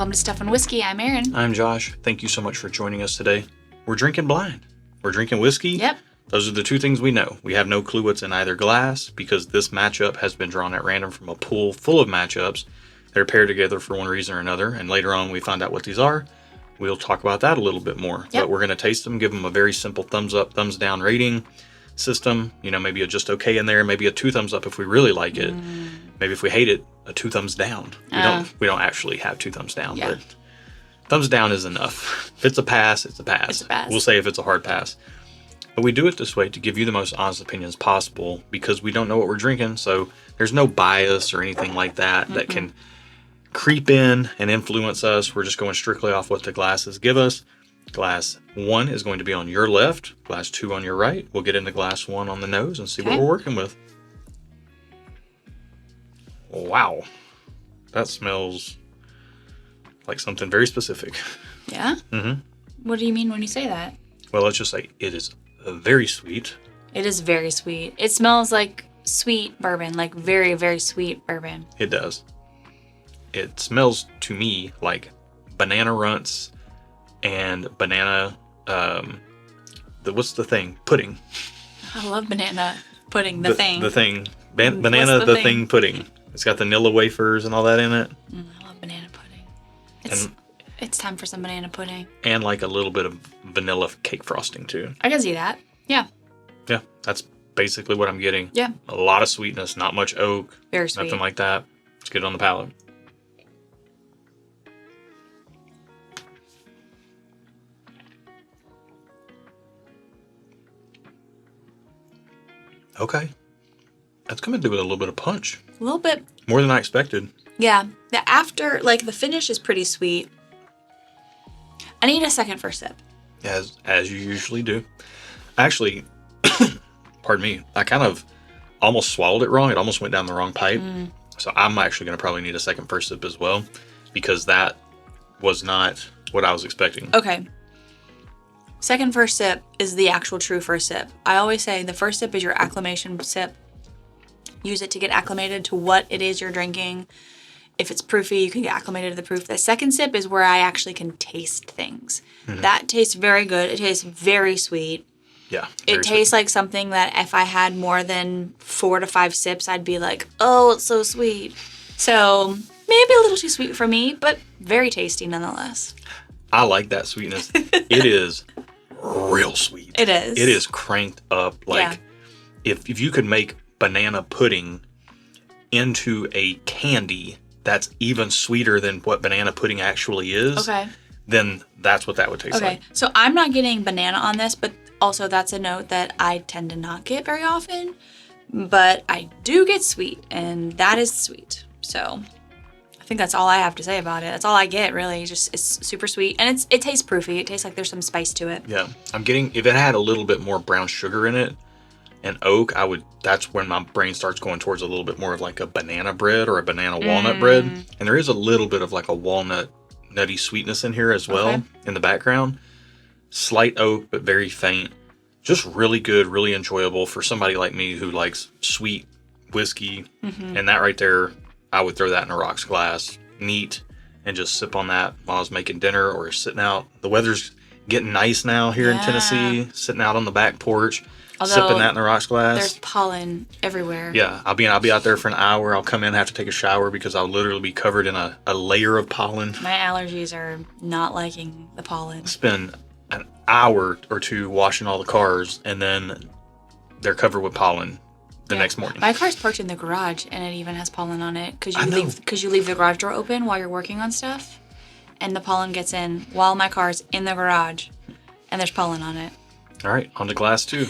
Welcome to Stuff and Whiskey. I'm Erin. I'm Josh. Thank you so much for joining us today. We're drinking blind. We're drinking whiskey. Yep. Those are the two things we know. We have no clue what's in either glass because this matchup has been drawn at random from a pool full of matchups. They're paired together for one reason or another, and later on we find out what these are. We'll talk about that a little bit more. Yep. But we're going to taste them, give them a very simple thumbs up, thumbs down rating system. You know, maybe a just okay in there, maybe a 2 thumbs up if we really like it. Maybe if we hate it, a 2 thumbs down. We don't actually have 2 thumbs down, but thumbs down is enough. If it's a pass, it's a pass. It's a pass. We'll say if it's a hard pass. But we do it this way to give you the most honest opinions possible because we don't know what we're drinking. So there's no bias or anything like that that can creep in and influence us. We're just going strictly off what the glasses give us. Glass 1 is going to be on your left. Glass 2 on your right. We'll get into glass 1 on the nose and see what we're working with. Wow. That smells like something very specific. Yeah? Mm-hmm. What do you mean when you say that? Well, let's just say it is very sweet. It is very sweet. It smells like sweet bourbon, like very, very sweet bourbon. It does. It smells to me like banana runts and banana, what's the thing? Pudding. I love banana pudding, the thing. The thing. Banana the thing pudding. It's got vanilla wafers and all that in it. I love banana pudding. It's time for some banana pudding. And like a little bit of vanilla cake frosting too. I can see that. Yeah. Yeah, that's basically what I'm getting. Yeah. A lot of sweetness, not much oak. Very sweet. Nothing like that. Let's get it on the palate. Okay. That's coming through with a little bit of punch. A little bit. More than I expected. Yeah. The after, like the finish is pretty sweet. I need a second for sip. As you usually do. Actually, pardon me, I kind of almost swallowed it wrong. It almost went down the wrong pipe. So I'm actually going to probably need a second first sip as well because that was not what I was expecting. Okay. Second first sip is the actual true first sip. I always say the first sip is your acclimation sip. Use it to get acclimated to what it is you're drinking. If it's proofy, you can get acclimated to the proof. The second sip is where I actually can taste things. That tastes very good. It tastes very sweet. Yeah. It tastes like something that if I had more than 4 to 5 sips, I'd be like, oh, it's so sweet. So maybe a little too sweet for me, but very tasty nonetheless. I like that sweetness. It is real sweet. It is. It is cranked up. Like if you could make banana pudding into a candy that's even sweeter than what banana pudding actually is, then that's what that would taste like. So I'm not getting banana on this, but also that's a note that I tend to not get very often. But I do get sweet, and that is sweet. So I think that's all I have to say about it. That's all I get, really. Just it's super sweet, and it tastes proofy. It tastes like there's some spice to it. Yeah, I'm getting, if it had a little bit more brown sugar in it and oak, that's when my brain starts going towards a little bit more of like a banana bread or a banana walnut bread. And there is a little bit of like a walnut nutty sweetness in here as well in the background. Slight oak, but very faint. Just really good, really enjoyable for somebody like me who likes sweet whiskey. And that right there, I would throw that in a rocks glass, neat, and just sip on that while I was making dinner or sitting out. The weather's getting nice now here in Tennessee, sitting out on the back porch. Sipping that in the rocks glass. There's pollen everywhere. Yeah, I'll be out there for an hour. I'll come in, have to take a shower because I'll literally be covered in a layer of pollen. My allergies are not liking the pollen. Spend an hour or 2 washing all the cars, and then they're covered with pollen the next morning. My car's parked in the garage, and it even has pollen on it because you leave the garage door open while you're working on stuff, and the pollen gets in while my car's in the garage, and there's pollen on it. All right, on to glass 2.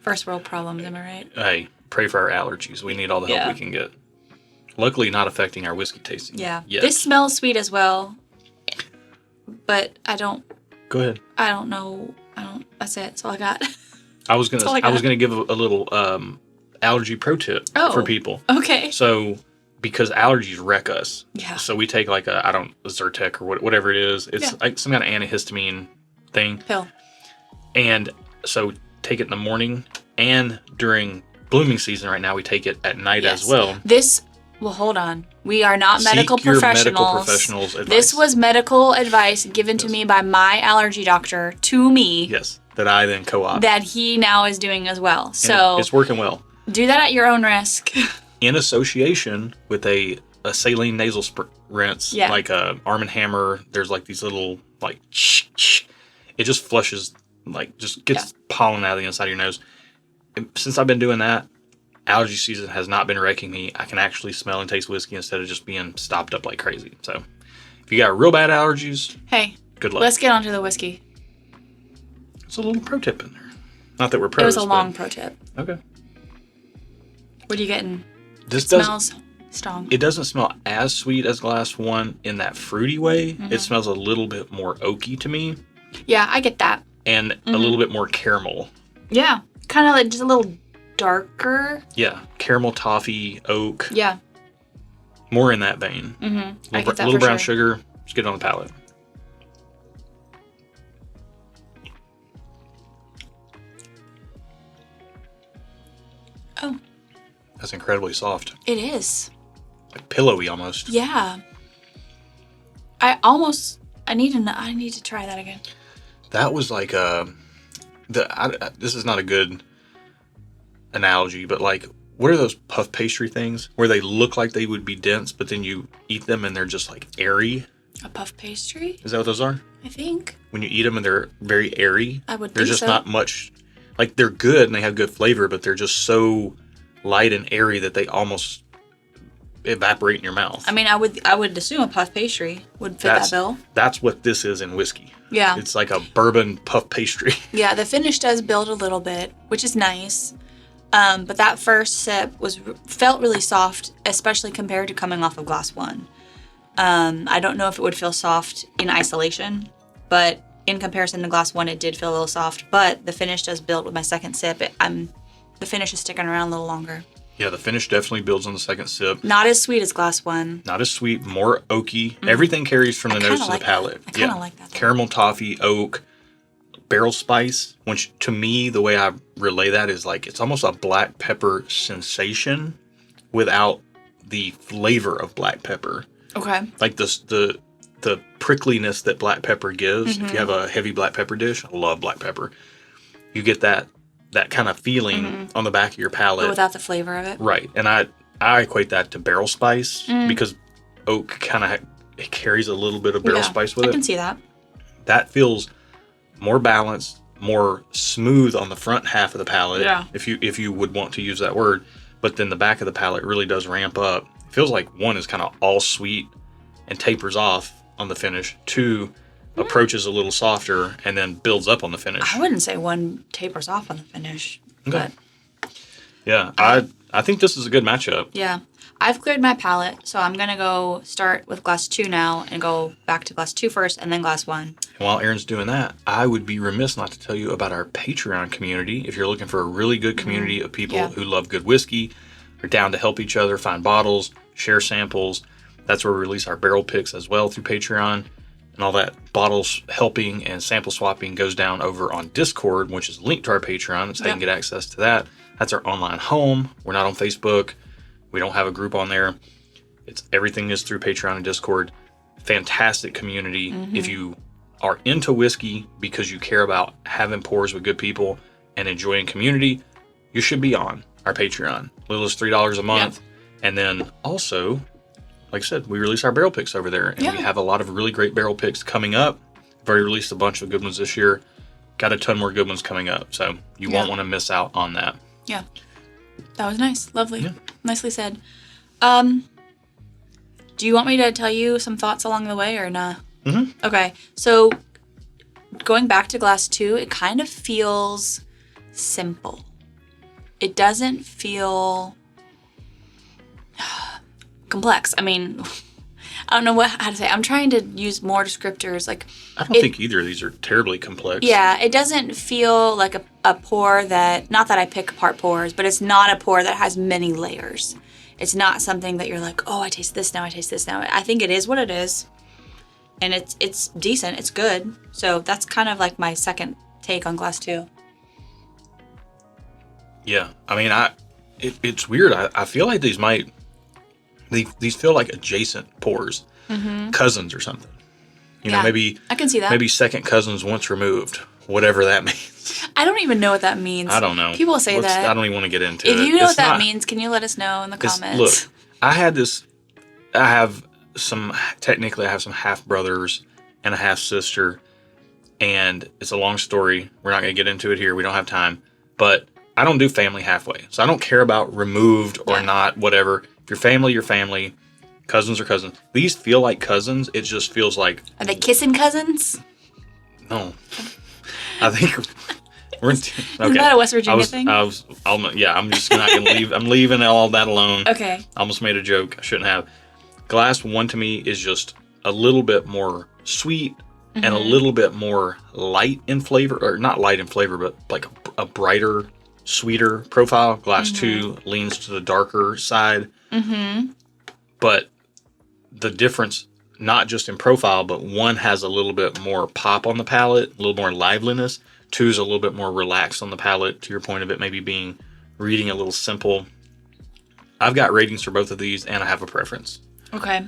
First world problems, am I right? Hey, pray for our allergies. We need all the help we can get. Luckily, not affecting our whiskey tasting. Yeah. Yet. This smells sweet as well, but I don't. Go ahead. I don't know. That's it. That's all I got. I was gonna give a little allergy pro tip for people. Okay. So because allergies wreck us. Yeah. So we take like a Zyrtec or whatever it is. It's like some kind of antihistamine thing. Pill. And so take it in the morning and during blooming season right now we take it at night as well. This Well, hold on. We are not Seek medical your professionals. medical professionals' advice. This was medical advice given to me by my allergy doctor to me. Yes, that I then co-opt. That he now is doing as well. So it's working well. Do that at your own risk. In association with a saline nasal rinse, like a Arm & Hammer. There's like these little like it just flushes, like just gets pollen out of the inside of your nose. And since I've been doing that, allergy season has not been wrecking me. I can actually smell and taste whiskey instead of just being stopped up like crazy. So if you got real bad allergies, hey, good luck. Let's get on to the whiskey. It's a little pro tip in there. Not that we're pros. It was a long pro tip. Okay. What are you getting? This smells strong. It doesn't smell as sweet as glass one in that fruity way. Mm-hmm. It smells a little bit more oaky to me. Yeah, I get that. And a little bit more caramel. Yeah. Kind of like just a little darker. Yeah. Caramel, toffee, oak. Yeah. More in that vein. Mm-hmm. I get that little for brown sure. sugar. Just get it on the palate. Oh. That's incredibly soft. It is. Like pillowy almost. Yeah. I need to try that again. That was like this is not a good analogy, but like, what are those puff pastry things where they look like they would be dense, but then you eat them and they're just like airy? A puff pastry? Is that what those are? I think. When you eat them and they're very airy, I would they're think just so. not much. Like, they're good and they have good flavor, but they're just so light and airy that they almost evaporate in your mouth. I mean, I would assume a puff pastry would fit that bill. That's what this is in whiskey. Yeah. It's like a bourbon puff pastry. Yeah, the finish does build a little bit, which is nice. But that first sip felt really soft, especially compared to coming off of glass one. I don't know if it would feel soft in isolation, but in comparison to glass one, it did feel a little soft. But the finish does build with my second sip. The finish is sticking around a little longer. Yeah, the finish definitely builds on the second sip. Not as sweet as glass one. Not as sweet, more oaky. Everything carries from the nose to the palate. I kind of like that. Caramel, toffee, oak, barrel spice, which to me, the way I relay that is like, it's almost a black pepper sensation without the flavor of black pepper. Okay. Like the prickliness that black pepper gives. If you have a heavy black pepper dish, I love black pepper. You get that kind of feeling on the back of your palate. But without the flavor of it. Right. And I equate that to barrel spice because oak kind of it carries a little bit of barrel spice with it. I can see that. That feels more balanced, more smooth on the front half of the palate, if you would want to use that word. But then the back of the palate really does ramp up. It feels like one is kind of all sweet and tapers off on the finish. Two approaches a little softer and then builds up on the finish. I wouldn't say one tapers off on the finish. Okay. But Yeah, I think this is a good matchup. yeah. I've cleared my palate, so I'm going to go start with glass 2 now and go back to glass 2 first and then glass 1. And while Erin's doing that, I would be remiss not to tell you about our Patreon community. If you're looking for a really good community of people who love good whiskey, are down to help each other find bottles, share samples, that's where we release our barrel picks as well through Patreon. And all that bottles helping and sample swapping goes down over on Discord, which is linked to our Patreon. That's how you can get access to that. That's our online home. We're not on Facebook. We don't have a group on there. Everything is through Patreon and Discord. Fantastic community. If you are into whiskey because you care about having pours with good people and enjoying community, you should be on our Patreon. Little as $3 a month. And then also, like I said, we release our barrel picks over there. And we have a lot of really great barrel picks coming up. We've already released a bunch of good ones this year. Got a ton more good ones coming up. So you won't want to miss out on that. Yeah. That was nice. Lovely. Yeah. Nicely said. Do you want me to tell you some thoughts along the way or nah? Okay. So going back to glass 2, it kind of feels simple. It doesn't feel complex. I mean, I don't know how to say. I'm trying to use more descriptors. Like, I don't think either of these are terribly complex. Yeah, it doesn't feel like a pour that, not that I pick apart pours, but it's not a pour that has many layers. It's not something that you're like, oh, I taste this now, I taste this now. I think it is what it is. And it's decent, it's good. So that's kind of like my second take on glass 2. Yeah, I mean, it's weird. I feel like these might these feel like adjacent pours, cousins or something. You know, maybe I can see that. Maybe second cousins once removed, whatever that means. I don't even know what that means. I don't know. People say that. I don't even want to get into it. If you know what that means, can you let us know in the comments? Look, I have some half brothers and a half sister, and it's a long story. We're not going to get into it here. We don't have time. But I don't do family halfway. So I don't care about removed or not, whatever. If you're family, you're family. Cousins are cousins. These feel like cousins. It just feels like... Are they kissing cousins? No. I think... Okay. Isn't that a West Virginia thing? I'm just not going to leave. I'm leaving all that alone. Okay. I almost made a joke. I shouldn't have. Glass 1 to me is just a little bit more sweet and a little bit more light in flavor. Or not light in flavor, but like a brighter, sweeter profile. Glass 2 leans to the darker side. But the difference, not just in profile, but 1 has a little bit more pop on the palate, a little more liveliness. 2 is a little bit more relaxed on the palate, to your point of it maybe reading a little simple. I've got ratings for both of these, and I have a preference. Okay.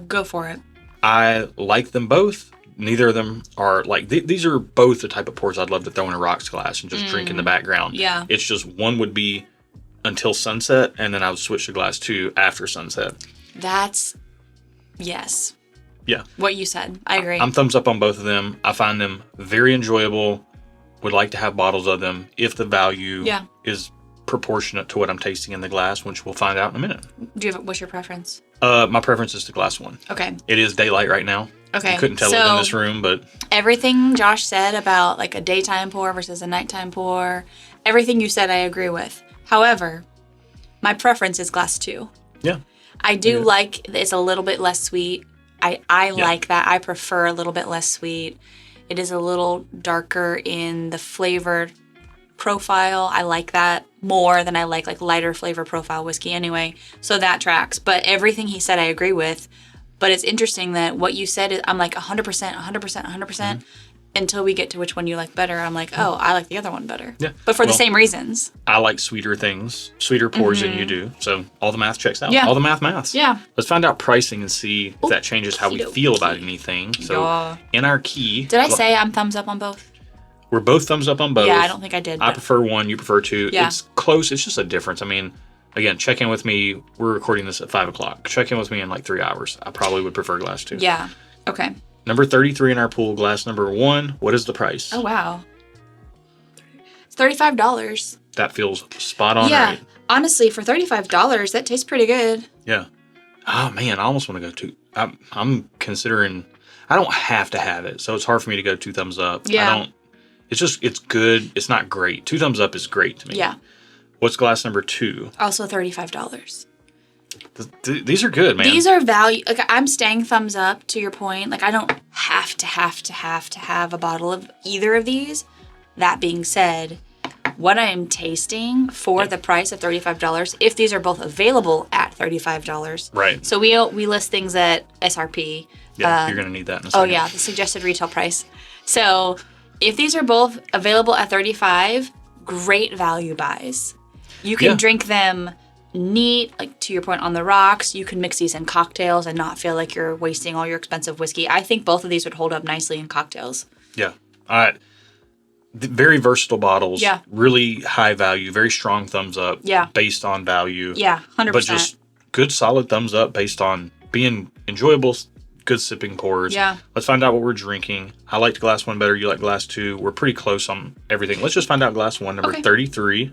Go for it. I like them both. Neither of them are like... these are both the type of pours I'd love to throw in a rocks glass and just drink in the background. Yeah. It's just 1 would be until sunset, and then I would switch to glass 2 after sunset. That's... Yes. Yeah. What you said. I agree. I'm thumbs up on both of them. I find them very enjoyable. Would like to have bottles of them if the value is proportionate to what I'm tasting in the glass, which we'll find out in a minute. What's your preference? My preference is to glass 1. Okay. It is daylight right now. Okay. You couldn't tell it in this room, but... Everything Josh said about like a daytime pour versus a nighttime pour, everything you said I agree with. However, my preference is glass 2. Yeah. I do like it's a little bit less sweet. I like that. I prefer a little bit less sweet. It is a little darker in the flavor profile. I like that more than I like lighter flavor profile whiskey anyway. So that tracks. But everything he said I agree with. But it's interesting that what you said is I'm like 100%, 100%, 100%. Until we get to which one you like better. I'm like, oh, I like the other one better. Yeah. But for the same reasons. I like sweeter things, sweeter pours than you do. So all the math checks out. Yeah. All the maths. Yeah. Let's find out pricing and see if that changes how we feel about anything. So in our key... Did I say I'm thumbs up on both? We're both thumbs up on both. Yeah, I don't think I did. I prefer 1, you prefer 2. Yeah. It's close. It's just a difference. I mean, again, check in with me. We're recording this at 5 o'clock. Check in with me in like 3 hours. I probably would prefer glass 2. Yeah. Okay. Number 33 in our pool, glass number 1. What is the price? Oh, wow. It's $35. That feels spot on, yeah. right? Honestly, for $35, that tastes pretty good. Yeah. Oh, man, I almost want to go 2. I'm considering... I don't have to have it, so it's hard for me to go 2 thumbs up. Yeah. It's good. It's not great. 2 thumbs up is great to me. Yeah. What's glass number 2? Also $35. These are good, man. These are value. Like, I'm staying thumbs up to your point. Like, I don't have to have a bottle of either of these. That being said, what I am tasting for the price of $35, if these are both available at $35. Right. So we list things at SRP. Yeah, you're going to need that in a second. Oh, yeah, the suggested retail price. So if these are both available at $35, great value buys. You can drink them neat, like to your point, on the rocks. You can mix these in cocktails and not feel like you're wasting all your expensive whiskey. I think both of these would hold up nicely in cocktails. Yeah. All right. Very versatile bottles. Yeah. Really high value. Very strong thumbs up. Yeah. Based on value. Yeah, 100%. But just good solid thumbs up based on being enjoyable, good sipping pours. Yeah. Let's find out what we're drinking. I liked glass 1 better. You like glass 2. We're pretty close on everything. Let's just find out glass 1. Number 33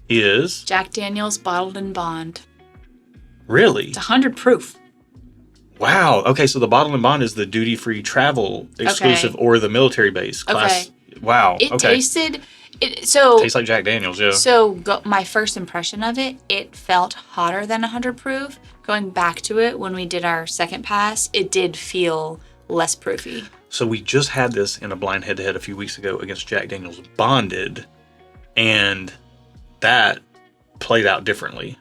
is... Jack Daniel's Bottled in Bond. Really? It's 100 proof. Wow. Okay, so the Bottled in Bond is the duty-free travel exclusive or the military base class. Okay. Wow. It okay. tasted... Tastes like Jack Daniel's, yeah. So my first impression of it felt hotter than 100 proof. Going back to it, when we did our second pass, it did feel less proofy. So we just had this in a blind head-to-head a few weeks ago against Jack Daniel's Bonded, and that played out differently.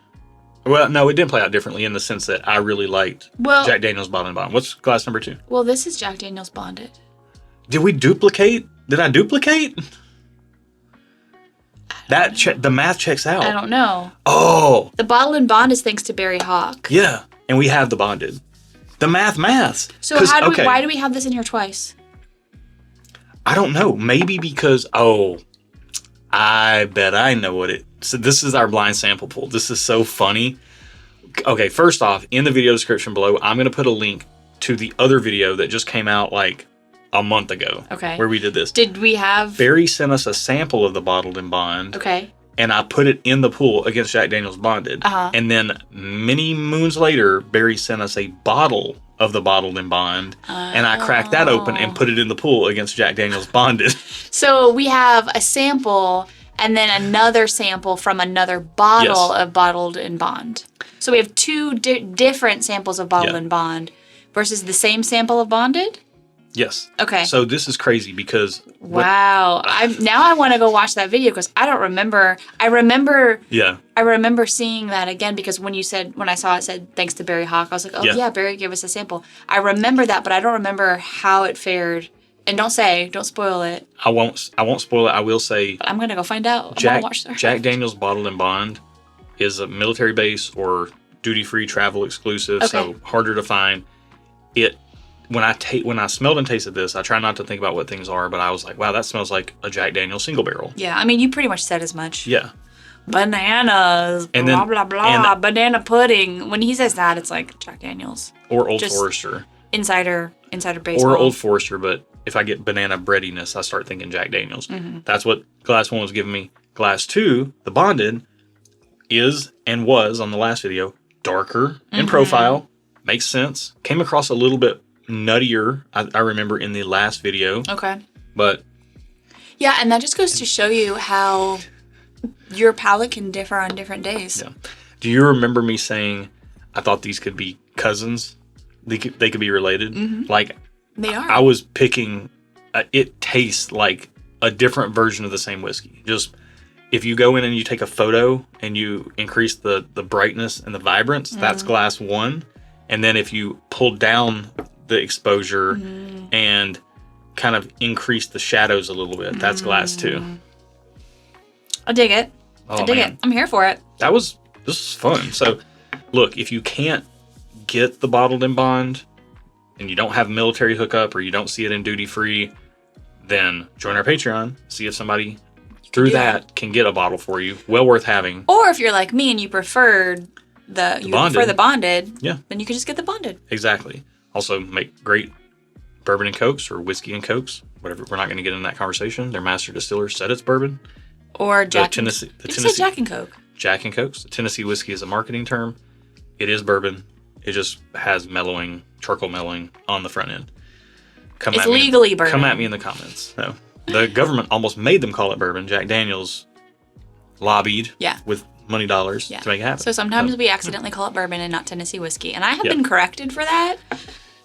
Well, no, it didn't play out differently in the sense that I really liked Jack Daniel's Bottled in Bond. What's glass number 2? Well, this is Jack Daniel's Bonded. Did we duplicate? Did I duplicate? The math checks out. I don't know. Oh. The bottled and bond is thanks to Barry Hawk. Yeah. And we have the bonded. The maths. So why do we have this in here twice? I don't know. Maybe because, I bet I know what it... So this is our blind sample pool. This is so funny. Okay, first off, in the video description below, I'm going to put a link to the other video that just came out like a month ago. Okay. Where we did this. Did we have... Barry sent us a sample of the bottled and bond. Okay. And I put it in the pool against Jack Daniel's Bonded. And then many moons later, Barry sent us a bottle of the bottled and bond. And I cracked that open and put it in the pool against Jack Daniel's Bonded. So we have a sample and then another sample from another bottle of bottled and bond. So we have two different samples of bottled and bond versus the same sample of bonded? Yes. Okay. So this is crazy because... Wow. Now I want to go watch that video because I don't remember. I remember seeing that again because when I saw it said thanks to Barry Hawk, I was like, oh yeah, Barry gave us a sample. I remember that, but I don't remember how it fared. And don't spoil it. I won't spoil it. I will say... But I'm going to go find out. Jack Daniel's Bottled and Bond is a military base or duty-free travel exclusive, so harder to find. When I smelled and tasted this, I try not to think about what things are, but I was like, wow, that smells like a Jack Daniel's single barrel. Yeah, I mean, you pretty much said as much. Yeah. Bananas, and blah, blah, blah, banana pudding. When he says that, it's like Jack Daniel's. Or Old Forester. Insider baseball. Or Old Forester, but if I get banana breadiness, I start thinking Jack Daniel's. That's what Glass 1 was giving me. Glass 2, the Bonded, is and was, on the last video, darker in profile. Makes sense. Came across a little bit nuttier, I remember, in the last video. Okay. But... yeah, and that just goes to show you how your palate can differ on different days. Yeah. Do you remember me saying I thought these could be cousins? They could be related? Like... they are. I was picking... it tastes like a different version of the same whiskey. Just... if you go in and you take a photo and you increase the brightness and the vibrance, that's Glass 1. And then if you pull down the exposure and kind of increase the shadows a little bit, that's Glass 2. I dig it. Oh, I dig it. I'm here for it. This was fun. So, look, if you can't get the bottled and bond and you don't have a military hookup or you don't see it in duty free, then join our Patreon. See if somebody through that can get a bottle for you. Well worth having. Or if you're like me and you prefer the bonded, then you can just get the bonded. Exactly. Also make great bourbon and cokes or whiskey and cokes. Whatever. We're not going to get into that conversation. Their master distiller said it's bourbon. Or Jack and Tennessee. Did you say Jack and Coke? Jack and Cokes. The Tennessee whiskey is a marketing term. It is bourbon. It just has charcoal mellowing on the front end. It's legally bourbon. Come at me in the comments. No. The government almost made them call it bourbon. Jack Daniel's lobbied with money dollars to make it happen. So sometimes we accidentally call it bourbon and not Tennessee whiskey. And I have been corrected for that.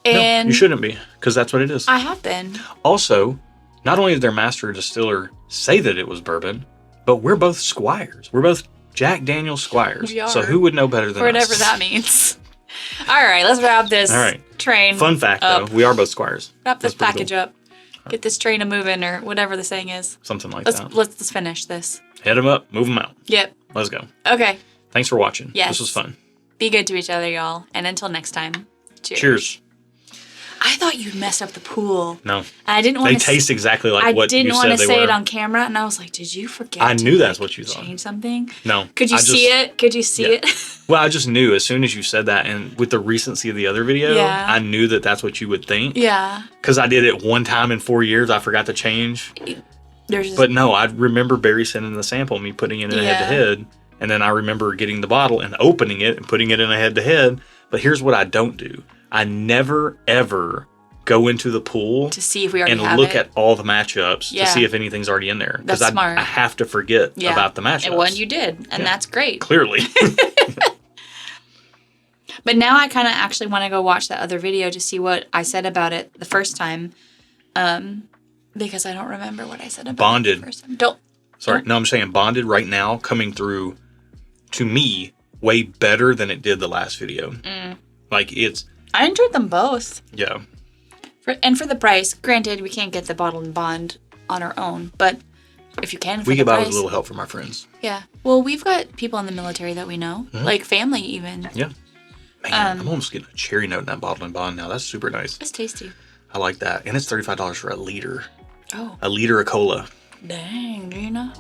And no, you shouldn't be, because that's what it is. I have been. Also, not only did their master distiller say that it was bourbon, but we're both squires. We're both Jack Daniel's squires. We are. So who would know better than us? Whatever that means. All right, let's wrap this train Fun fact, though, we are both squires. Wrap this package up. Get this train a-moving, or whatever the saying is. Something like that. Let's finish this. Head them up, move them out. Yep. Let's go. Okay. Thanks for watching. Yes. This was fun. Be good to each other, y'all. And until next time, cheers. Cheers. I thought you'd mess up the pool. No. And I didn't want to... They taste exactly like what you said they were. I didn't want to say it on camera, and I was like, did you forget I knew that's what you thought. Change something? No. Could you see it? Could you see it? Well, I just knew as soon as you said that, and with the recency of the other video, I knew that that's what you would think. Yeah. Because I did it one time in 4 years. I forgot to change. But no, I remember Barry sending the sample, me putting it in a head-to-head, and then I remember getting the bottle and opening it and putting it in a head-to-head. But here's what I don't do. I never, ever go into the pool to see if we already have it. And look at all the matchups to see if anything's already in there. That's smart. I have to forget about the matchups. And one you did, and that's great. Clearly. But now I kind of actually want to go watch that other video to see what I said about it the first time. Because I don't remember what I said about it the first time. No, I'm saying Bonded right now coming through, to me, way better than it did the last video. Like, I enjoyed them both. Yeah. And for the price, granted, we can't get the bottled and bond on our own, but if you can, for We the could buy price. with a little help from our friends. Yeah. Well, we've got people in the military that we know, like family even. Yeah. Man, I'm almost getting a cherry note in that bottle and bond now. That's super nice. It's tasty. I like that. And it's $35 for a liter. Oh. A liter of cola. Dang, do you know?